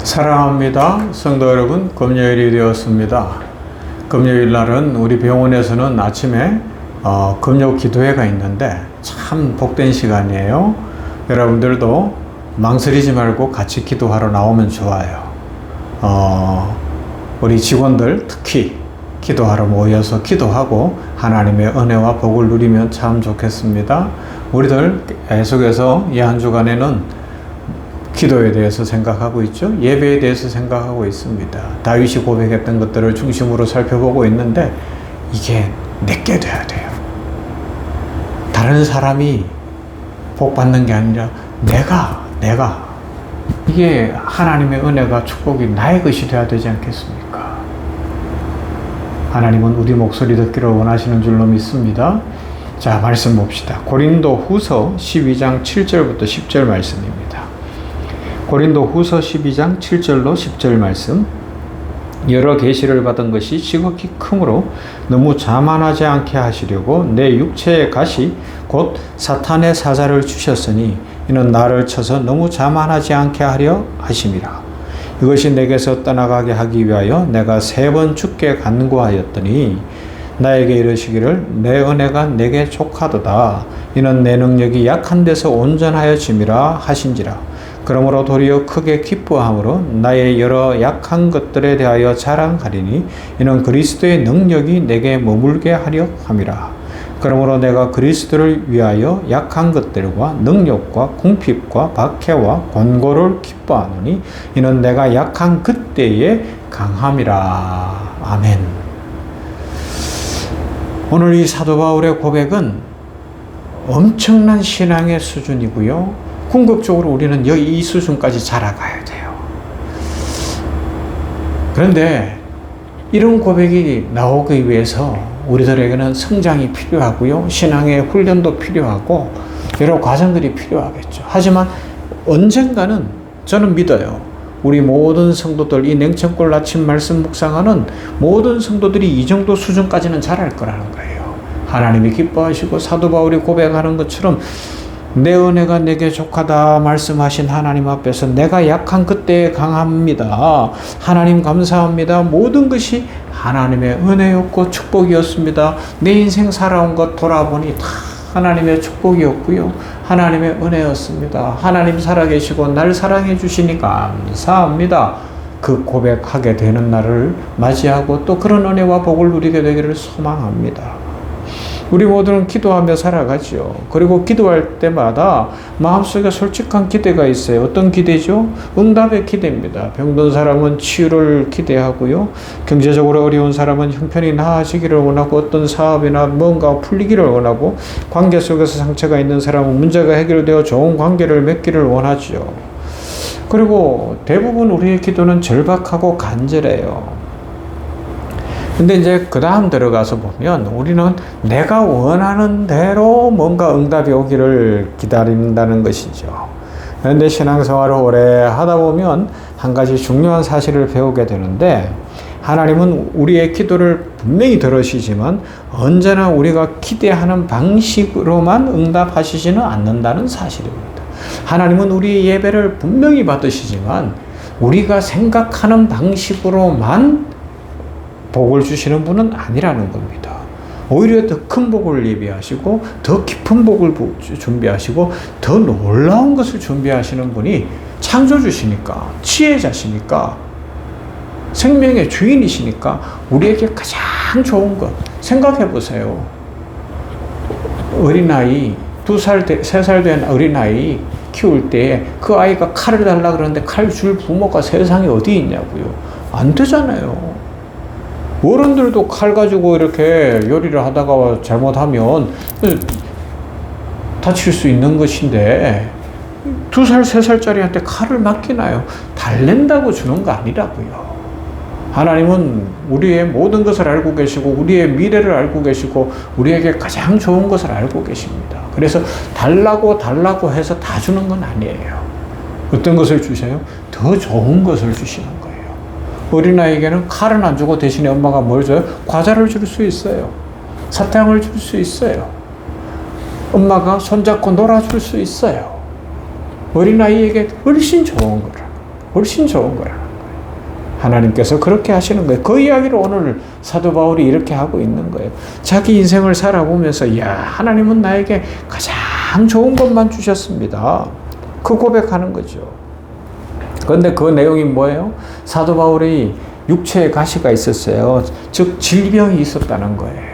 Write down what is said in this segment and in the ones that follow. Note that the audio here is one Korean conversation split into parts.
사랑합니다. 성도 여러분, 금요일이 되었습니다. 금요일 날은 우리 병원에서는 아침에 금요 기도회가 있는데 참 복된 시간이에요. 여러분들도 망설이지 말고 같이 기도하러 나오면 좋아요. 우리 직원들 특히 기도하러 모여서 기도하고 하나님의 은혜와 복을 누리면 참 좋겠습니다. 우리들 계속해서 이 한 주간에는 기도에 대해서 생각하고 있죠. 예배에 대해서 생각하고 있습니다. 다윗이 고백했던 것들을 중심으로 살펴보고 있는데 이게 내게 돼야 돼요. 다른 사람이 복 받는 게 아니라 내가 이게 하나님의 은혜가 축복이 나의 것이 돼야 되지 않겠습니까? 하나님은 우리 목소리 듣기를 원하시는 줄로 믿습니다. 자, 말씀 봅시다. 고린도 후서 12장 7절부터 10절 말씀입니다. 고린도 후서 12장 7절로 10절 말씀. 여러 계시를 받은 것이 지극히 크므로 너무 자만하지 않게 하시려고 내 육체의 가시 곧 사탄의 사자를 주셨으니 이는 나를 쳐서 너무 자만하지 않게 하려 하심이라. 이것이 내게서 떠나가게 하기 위하여 내가 3번 주께 간구하였더니 나에게 이르시기를 내 은혜가 내게 족하도다. 이는 내 능력이 약한 데서 온전하여짐이라 하신지라. 그러므로 도리어 크게 기뻐함으로 나의 여러 약한 것들에 대하여 자랑하리니 이는 그리스도의 능력이 내게 머물게 하려 함이라. 그러므로 내가 그리스도를 위하여 약한 것들과 능력과 궁핍과 박해와 권고를 기뻐하노니 이는 내가 약한 그때에 강함이라. 아멘. 오늘 이 사도 바울의 고백은 엄청난 신앙의 수준이고요. 궁극적으로 우리는 이 수준까지 자라가야 돼요. 그런데 이런 고백이 나오기 위해서 우리들에게는 성장이 필요하고요. 신앙의 훈련도 필요하고 여러 과정들이 필요하겠죠. 하지만 언젠가는 저는 믿어요. 우리 모든 성도들, 이 냉천골 아침 말씀 묵상하는 모든 성도들이 이 정도 수준까지는 자랄 거라는 거예요. 하나님이 기뻐하시고 사도 바울이 고백하는 것처럼 내 은혜가 내게 족하다 말씀하신 하나님 앞에서 내가 약한 그때에 강합니다. 하나님 감사합니다. 모든 것이 하나님의 은혜였고 축복이었습니다. 내 인생 살아온 것 돌아보니 다 하나님의 축복이었고요. 하나님의 은혜였습니다. 하나님 살아계시고 날 사랑해 주시니 감사합니다. 그 고백하게 되는 날을 맞이하고 또 그런 은혜와 복을 누리게 되기를 소망합니다. 우리 모두는 기도하며 살아가죠. 그리고 기도할 때마다 마음속에 솔직한 기대가 있어요. 어떤 기대죠? 응답의 기대입니다. 병든 사람은 치유를 기대하고요. 경제적으로 어려운 사람은 형편이 나아지기를 원하고 어떤 사업이나 뭔가 풀리기를 원하고 관계 속에서 상처가 있는 사람은 문제가 해결되어 좋은 관계를 맺기를 원하죠. 그리고 대부분 우리의 기도는 절박하고 간절해요. 근데 이제 그 다음 들어가서 보면 우리는 내가 원하는 대로 뭔가 응답이 오기를 기다린다는 것이죠. 그런데 신앙생활을 오래 하다 보면 한 가지 중요한 사실을 배우게 되는데 하나님은 우리의 기도를 분명히 들으시지만 언제나 우리가 기대하는 방식으로만 응답하시지는 않는다는 사실입니다. 하나님은 우리의 예배를 분명히 받으시지만 우리가 생각하는 방식으로만 복을 주시는 분은 아니라는 겁니다. 오히려 더 큰 복을 예비하시고 더 깊은 복을 준비하시고 더 놀라운 것을 준비하시는 분이 창조주시니까, 지혜자시니까, 생명의 주인이시니까 우리에게 가장 좋은 것 생각해 보세요. 어린아이 2살, 3살 된 어린아이 키울 때 그 아이가 칼을 달라 그러는데 칼 줄 부모가 세상에 어디 있냐고요. 안 되잖아요. 어른들도 칼 가지고 이렇게 요리를 하다가 잘못하면 다칠 수 있는 것인데 2살, 3살짜리한테 칼을 맡기나요? 달랜다고 주는 거 아니라고요. 하나님은 우리의 모든 것을 알고 계시고 우리의 미래를 알고 계시고 우리에게 가장 좋은 것을 알고 계십니다. 그래서 달라고 해서 다 주는 건 아니에요. 어떤 것을 주세요? 더 좋은 것을 주시는 거예요. 어린아이에게는 칼은 안 주고 대신에 엄마가 뭘 줘요? 과자를 줄 수 있어요. 사탕을 줄 수 있어요. 엄마가 손잡고 놀아줄 수 있어요. 어린아이에게 훨씬 좋은 거라. 훨씬 좋은 거라는 거예요. 하나님께서 그렇게 하시는 거예요. 그 이야기를 오늘 사도 바울이 이렇게 하고 있는 거예요. 자기 인생을 살아보면서 하나님은 나에게 가장 좋은 것만 주셨습니다. 그 고백하는 거죠. 그런데 그 내용이 뭐예요? 사도 바울이 육체에 가시가 있었어요. 즉 질병이 있었다는 거예요.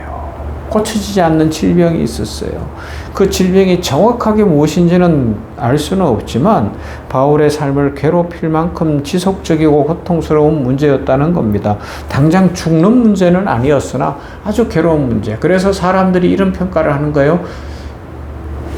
고쳐지지 않는 질병이 있었어요. 그 질병이 정확하게 무엇인지는 알 수는 없지만 바울의 삶을 괴롭힐 만큼 지속적이고 고통스러운 문제였다는 겁니다. 당장 죽는 문제는 아니었으나 아주 괴로운 문제. 그래서 사람들이 이런 평가를 하는 거예요.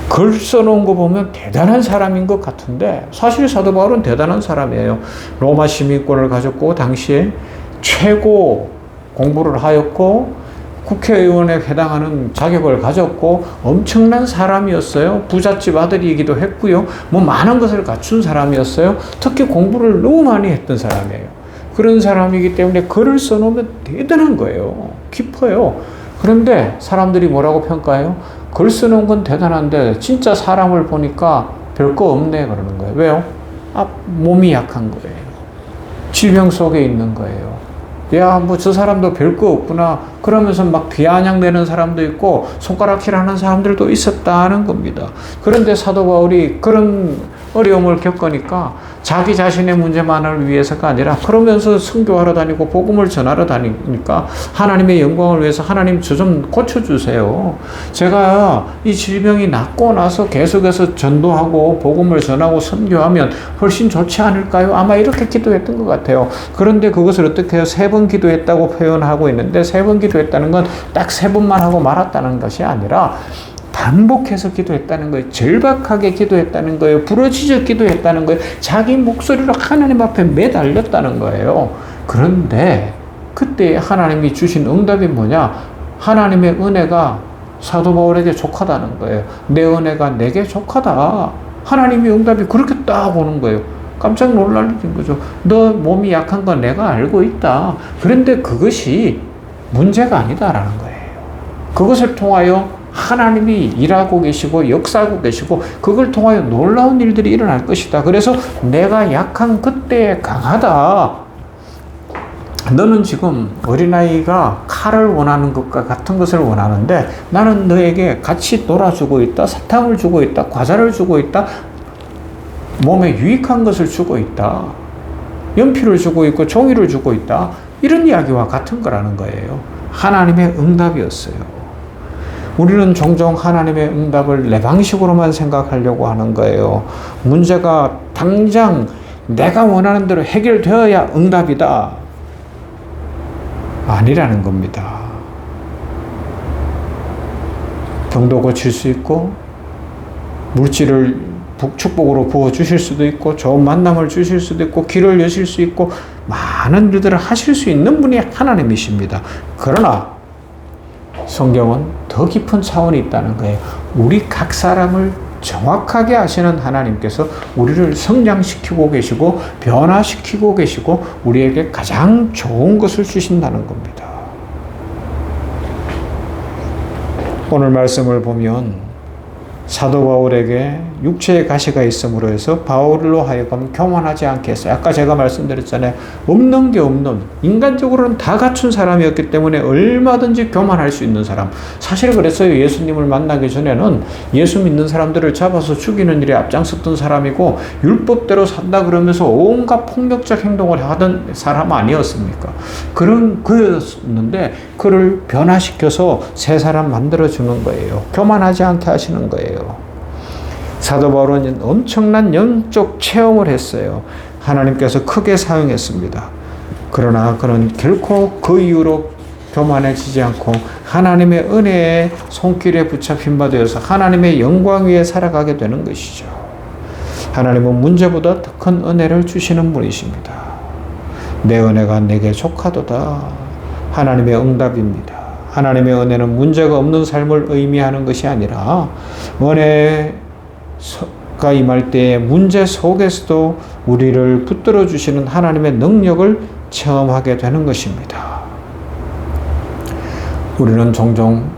글 써놓은 거 보면 대단한 사람인 것 같은데 사실 사도 바울은 대단한 사람이에요. 로마 시민권을 가졌고 당시에 최고 공부를 하였고 국회의원에 해당하는 자격을 가졌고 엄청난 사람이었어요. 부잣집 아들이기도 했고요. 많은 것을 갖춘 사람이었어요. 특히 공부를 너무 많이 했던 사람이에요. 그런 사람이기 때문에 글을 써놓으면 대단한 거예요. 깊어요. 그런데 사람들이 뭐라고 평가해요? 글 쓰는 건 대단한데 진짜 사람을 보니까 별거 없네 그러는 거예요. 왜요? 몸이 약한 거예요. 질병 속에 있는 거예요. 저 사람도 별거 없구나. 그러면서 막 비아냥대는 사람도 있고 손가락질하는 사람들도 있었다는 겁니다. 그런데 사도 바울이 그런 어려움을 겪으니까 자기 자신의 문제만을 위해서가 아니라 그러면서 선교하러 다니고 복음을 전하러 다니니까 하나님의 영광을 위해서 하나님 저 좀 고쳐주세요. 제가 이 질병이 낫고 나서 계속해서 전도하고 복음을 전하고 선교하면 훨씬 좋지 않을까요? 아마 이렇게 기도했던 것 같아요. 그런데 그것을 어떻게 해요? 3번 기도했다고 표현하고 있는데 3번 기도했다는 건 딱 3번만 하고 말았다는 것이 아니라 반복해서 기도했다는 거예요. 절박하게 기도했다는 거예요. 부러지져 기도했다는 거예요. 자기 목소리로 하나님 앞에 매달렸다는 거예요. 그런데 그때 하나님이 주신 응답이 뭐냐? 하나님의 은혜가 사도 바울에게 족하다는 거예요. 내 은혜가 내게 족하다. 하나님의 응답이 그렇게 딱 오는 거예요. 깜짝 놀라는 거죠. 너 몸이 약한 건 내가 알고 있다. 그런데 그것이 문제가 아니다라는 거예요. 그것을 통하여 하나님이 일하고 계시고 역사하고 계시고 그걸 통하여 놀라운 일들이 일어날 것이다. 그래서 내가 약한 그때에 강하다. 너는 지금 어린아이가 칼을 원하는 것과 같은 것을 원하는데 나는 너에게 같이 놀아주고 있다. 사탕을 주고 있다. 과자를 주고 있다. 몸에 유익한 것을 주고 있다. 연필을 주고 있고 종이를 주고 있다. 이런 이야기와 같은 거라는 거예요. 하나님의 응답이었어요. 우리는 종종 하나님의 응답을 내 방식으로만 생각하려고 하는 거예요. 문제가 당장 내가 원하는 대로 해결되어야 응답이다. 아니라는 겁니다. 병도 고칠 수 있고 물질을 축복으로 부어주실 수도 있고 좋은 만남을 주실 수도 있고 길을 여실 수 있고 많은 일들을 하실 수 있는 분이 하나님이십니다. 그러나 성경은 더 깊은 차원이 있다는 거예요. 우리 각 사람을 정확하게 아시는 하나님께서 우리를 성장시키고 계시고 변화시키고 계시고 우리에게 가장 좋은 것을 주신다는 겁니다. 오늘 말씀을 보면 사도 바울에게 육체의 가시가 있음으로 해서 바울로 하여금 교만하지 않게 했어요. 아까 제가 말씀드렸잖아요. 없는 게 없는, 인간적으로는 다 갖춘 사람이었기 때문에 얼마든지 교만할 수 있는 사람. 사실 그랬어요. 예수님을 만나기 전에는 예수 믿는 사람들을 잡아서 죽이는 일에 앞장섰던 사람이고 율법대로 산다 그러면서 온갖 폭력적 행동을 하던 사람 아니었습니까? 그런 그였는데 그를 변화시켜서 새 사람 만들어주는 거예요. 교만하지 않게 하시는 거예요. 사도 바울은 엄청난 영적 체험을 했어요. 하나님께서 크게 사용했습니다. 그러나 그는 결코 그 이후로 교만해지지 않고 하나님의 은혜의 손길에 붙잡힌 바 되어서 하나님의 영광 위에 살아가게 되는 것이죠. 하나님은 문제보다 더 큰 은혜를 주시는 분이십니다. 내 은혜가 내게 족하도다. 하나님의 응답입니다. 하나님의 은혜는 문제가 없는 삶을 의미하는 것이 아니라 은혜가 임할 때에 문제 속에서도 우리를 붙들어 주시는 하나님의 능력을 체험하게 되는 것입니다. 우리는 종종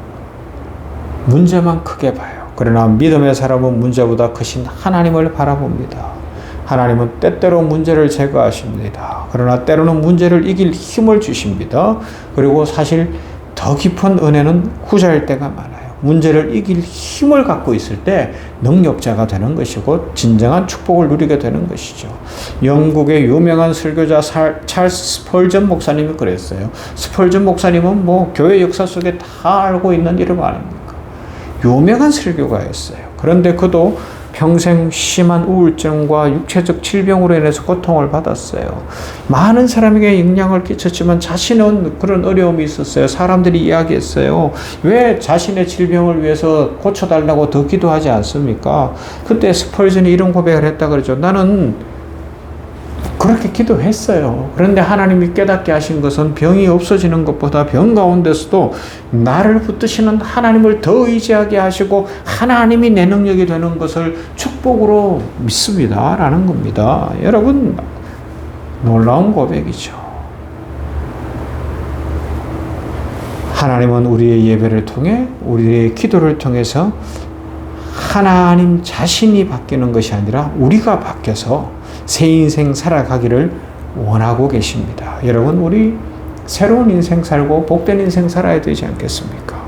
문제만 크게 봐요. 그러나 믿음의 사람은 문제보다 크신 하나님을 바라봅니다. 하나님은 때때로 문제를 제거하십니다. 그러나 때로는 문제를 이길 힘을 주십니다. 그리고 사실 더 깊은 은혜는 후자일 때가 많아요. 문제를 이길 힘을 갖고 있을 때 능력자가 되는 것이고 진정한 축복을 누리게 되는 것이죠. 영국의 유명한 설교자 찰스 스펄전 목사님이 그랬어요. 스펄전 목사님은 뭐 교회 역사 속에 다 알고 있는 이름 아닙니까? 유명한 설교가였어요. 그런데 그도 평생 심한 우울증과 육체적 질병으로 인해서 고통을 받았어요. 많은 사람에게 영향을 끼쳤지만 자신은 그런 어려움이 있었어요. 사람들이 이야기했어요. 왜 자신의 질병을 위해서 고쳐달라고 더 기도하지 않습니까? 그때 스펄전이 이런 고백을 했다 그러죠. 나는 그렇게 기도했어요. 그런데 하나님이 깨닫게 하신 것은 병이 없어지는 것보다 병 가운데서도 나를 붙드시는 하나님을 더 의지하게 하시고 하나님이 내 능력이 되는 것을 축복으로 믿습니다. 라는 겁니다. 여러분, 놀라운 고백이죠. 하나님은 우리의 예배를 통해, 우리의 기도를 통해서 하나님 자신이 바뀌는 것이 아니라 우리가 바뀌어서 새 인생 살아가기를 원하고 계십니다. 여러분, 우리 새로운 인생 살고 복된 인생 살아야 되지 않겠습니까?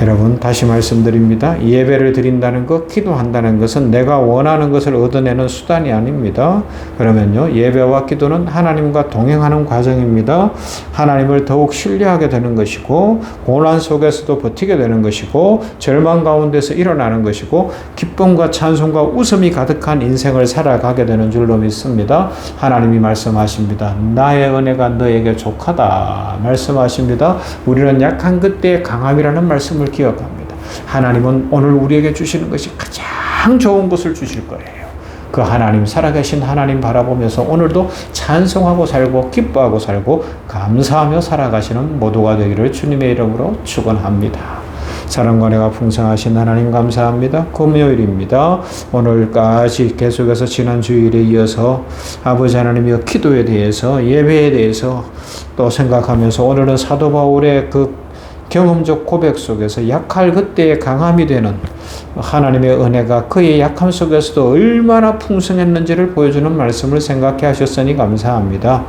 여러분, 다시 말씀드립니다. 예배를 드린다는 것, 기도한다는 것은 내가 원하는 것을 얻어내는 수단이 아닙니다. 그러면요, 예배와 기도는 하나님과 동행하는 과정입니다. 하나님을 더욱 신뢰하게 되는 것이고, 고난 속에서도 버티게 되는 것이고, 절망 가운데서 일어나는 것이고, 기쁨과 찬송과 웃음이 가득한 인생을 살아가게 되는 줄로 믿습니다. 하나님이 말씀하십니다. 나의 은혜가 너에게 족하다 말씀하십니다. 우리는 약한 그때의 강함이라는 말씀을 기억합니다. 하나님은 오늘 우리에게 주시는 것이 가장 좋은 것을 주실 거예요. 그 하나님, 살아계신 하나님 바라보면서 오늘도 찬송하고 살고 기뻐하고 살고 감사하며 살아가시는 모두가 되기를 주님의 이름으로 축원합니다. 사랑과 은혜가 풍성하신 하나님 감사합니다. 금요일입니다. 오늘까지 계속해서 지난 주일에 이어서 아버지 하나님의 기도에 대해서, 예배에 대해서 또 생각하면서 오늘은 사도 바울의 그 경험적 고백 속에서 약할 그때의 강함이 되는 하나님의 은혜가 그의 약함 속에서도 얼마나 풍성했는지를 보여주는 말씀을 생각해 하셨으니 감사합니다.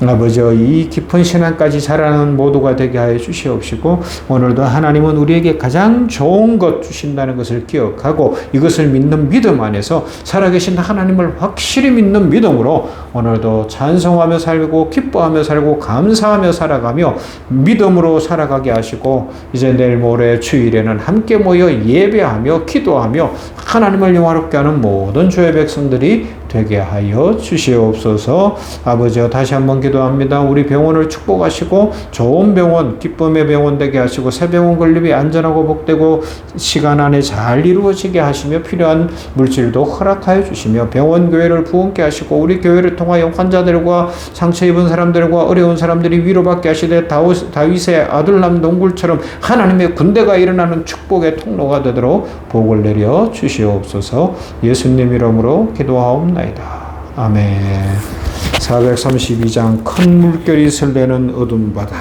아버지, 이 깊은 신앙까지 자라는 모두가 되게 하여 주시옵시고, 오늘도 하나님은 우리에게 가장 좋은 것 주신다는 것을 기억하고 이것을 믿는 믿음 안에서 살아계신 하나님을 확실히 믿는 믿음으로 오늘도 찬송하며 살고 기뻐하며 살고 감사하며 살아가며 믿음으로 살아가게 하시고, 이제 내일 모레 주일에는 함께 모여 예배하며 기도하며 하나님을 영화롭게 하는 모든 주의 백성들이 되게 하여 주시옵소서. 아버지여, 다시 한번 기도합니다. 우리 병원을 축복하시고 좋은 병원, 기쁨의 병원 되게 하시고 새 병원 건립이 안전하고 복되고 시간 안에 잘 이루어지게 하시며 필요한 물질도 허락하여 주시며 병원 교회를 부흥케 하시고 우리 교회를 통하여 환자들과 상처 입은 사람들과 어려운 사람들이 위로받게 하시되 다윗의 아둘람 동굴처럼 하나님의 군대가 일어나는 축복의 통로가 되도록 복을 내려 주시옵소서. 예수님 이름으로 기도하옵나이다. 아멘. 432장 큰 물결이 설레는 어둠 바다.